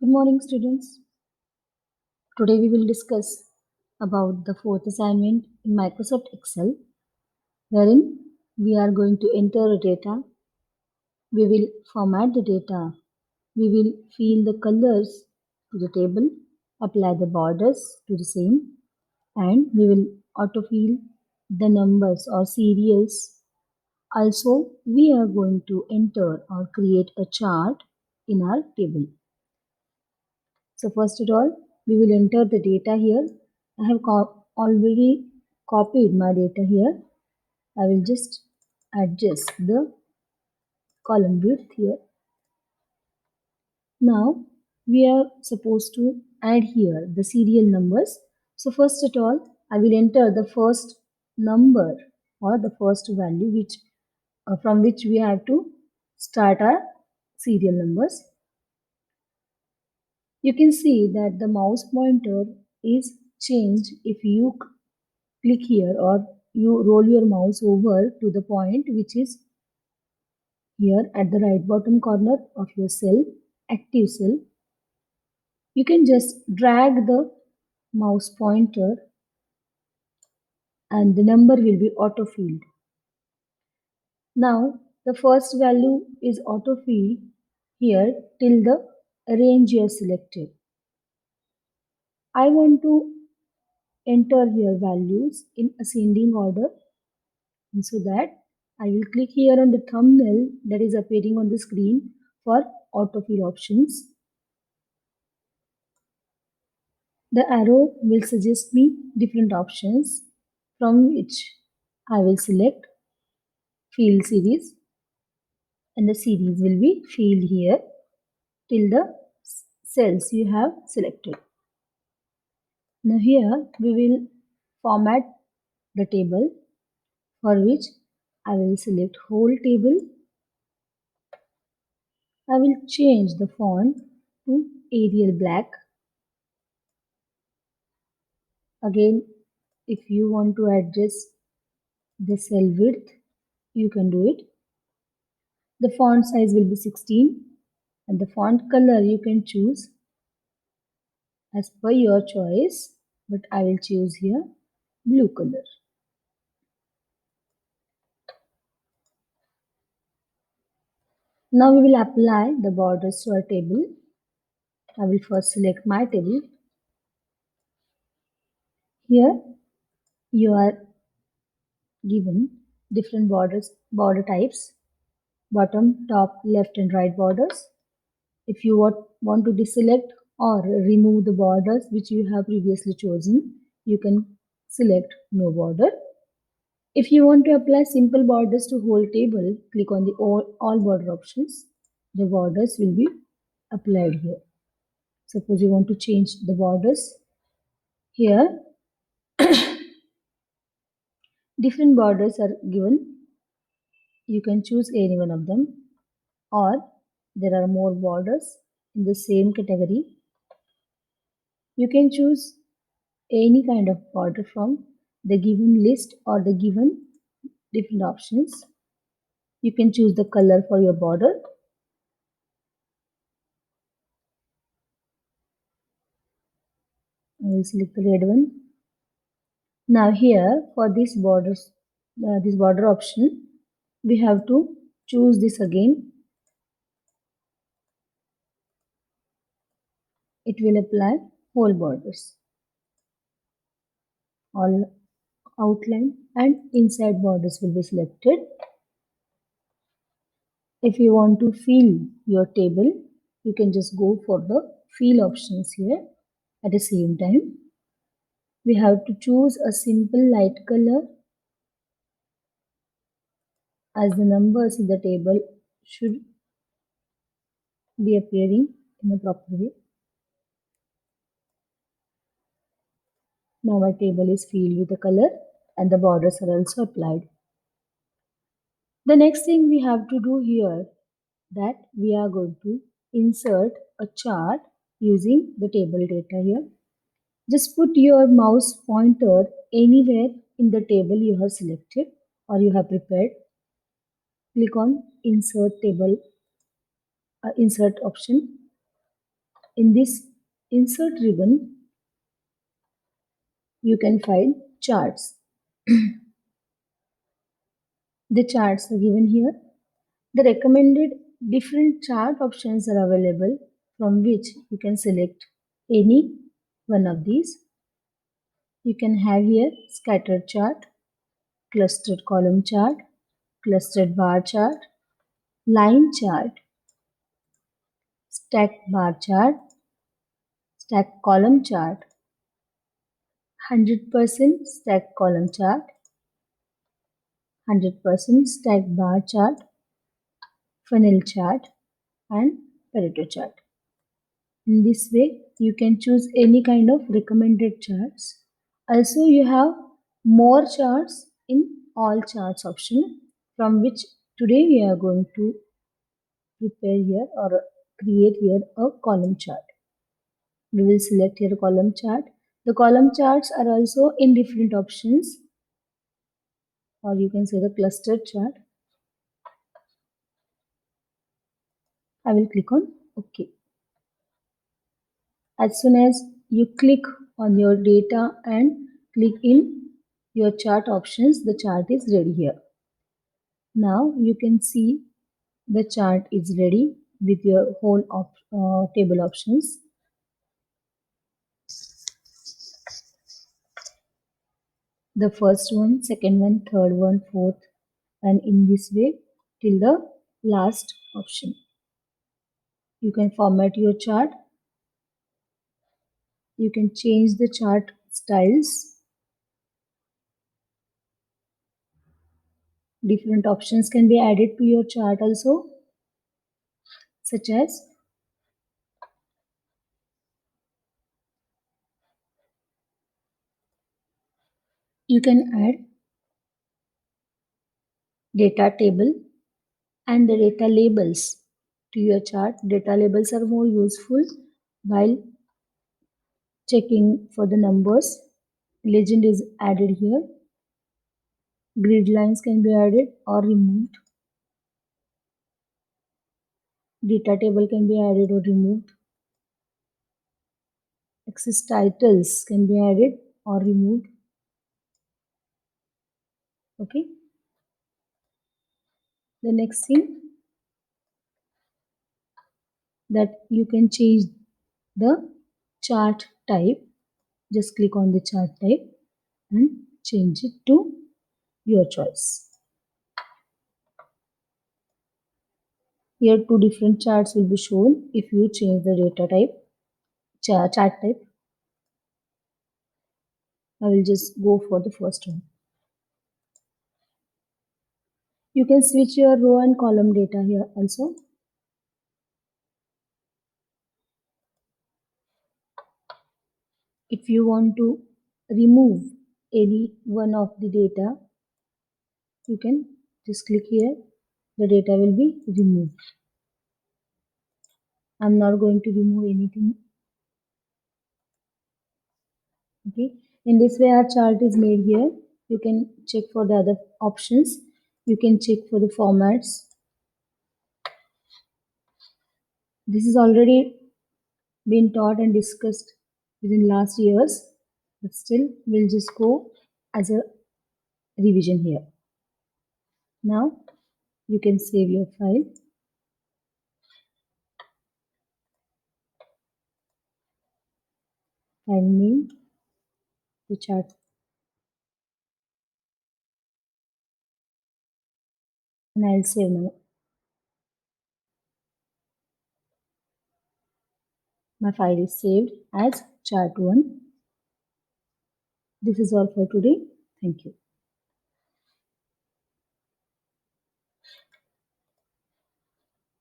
Good morning, students. Today we will discuss about the fourth assignment in Microsoft Excel, wherein we are going to enter data. We will format the data. We will fill the colors to the table, apply the borders to the same, and we will autofill the numbers or serials. Also, we are going to enter or create a chart in our table. So first of all, we will enter the data here. I have already copied my data here. I will just adjust the column width here. Now we are supposed to add here the serial numbers. So first of all, I will enter the first number or the first value which from which we have to start our serial numbers. You can see that the mouse pointer is changed if you click here or you roll your mouse over to the point which is here at the right bottom corner of your cell, active cell. You can just drag the mouse pointer and the number will be auto-filled. Now the first value is auto-filled here till the range you have selected. I want to enter here values in ascending order, and so that I will click here on the thumbnail that is appearing on the screen for autofill options. The arrow will suggest me different options from which I will select field series, and the series will be filled here till the cells you have selected. Now here we will format the table, for which I will select whole table. I will change the font to Arial Black. Again, if you want to adjust the cell width, you can do it. The font size will be 16 and the font color you can choose as per your choice, but I will choose here blue color. Now we will apply the borders to our table. I will first select my table. Here you are given different border types: bottom, top, left and right borders. If you want to deselect or remove the borders which you have previously chosen, you can select no border. If you want to apply simple borders to whole table, click on the all border options. The borders will be applied here. Suppose you want to change the borders. Here, different borders are given. You can choose any one of them, or there are more borders in the same category. You can choose any kind of border from the given list or the given different options. You can choose the color for your border. I will select the red one. Now here for this border option, we have to choose this again. It will apply whole borders, all outline and inside borders will be selected. If you want to fill your table, you can just go for the fill options here. At the same time, we have to choose a simple light color, as the numbers in the table should be appearing in a proper way. Now my table is filled with the color and the borders are also applied. The next thing we have to do here, that we are going to insert a chart using the table data here. Just put your mouse pointer anywhere in the table you have selected or you have prepared. Click on insert table, insert option. In this insert ribbon, you can find charts. The charts are given here. The recommended different chart options are available from which you can select any one of these. You can have here scattered chart, clustered column chart, clustered bar chart, line chart, stacked bar chart, stacked column chart, 100% stacked column chart, 100% stacked bar chart, funnel chart, and Pareto chart. In this way, you can choose any kind of recommended charts. Also, you have more charts in all charts option, from which today we are going to prepare here or create here a column chart. We will select here a column chart. The column charts are also in different options, or you can say the clustered chart. I will click on OK. As soon as you click on your data and click in your chart options, the chart is ready here. Now you can see the chart is ready with your whole table options. The first one, second one, third one, fourth, and in this way till the last option. You can format your chart. You can change the chart styles. Different options can be added to your chart also, such as you can add data table and the data labels to your chart. Data labels are more useful while checking for the numbers. Legend is added here. Grid lines can be added or removed. Data table can be added or removed. Axis titles can be added or removed. Okay. The next thing that you can change the chart type. Just click on the chart type and change it to your choice. Here two different charts will be shown if you change the data type, chart type. I will just go for the first one. You can switch your row and column data here also. If you want to remove any one of the data, you can just click here. The data will be removed. I'm not going to remove anything. Okay. In this way, our chart is made here. You can check for the other options. You can check for the formats. This is already been taught and discussed within last years, but still we'll just go as a revision here. Now you can save your file. File name, the chart, and I'll save now. My file is saved as chart 1. This is all for today. Thank you.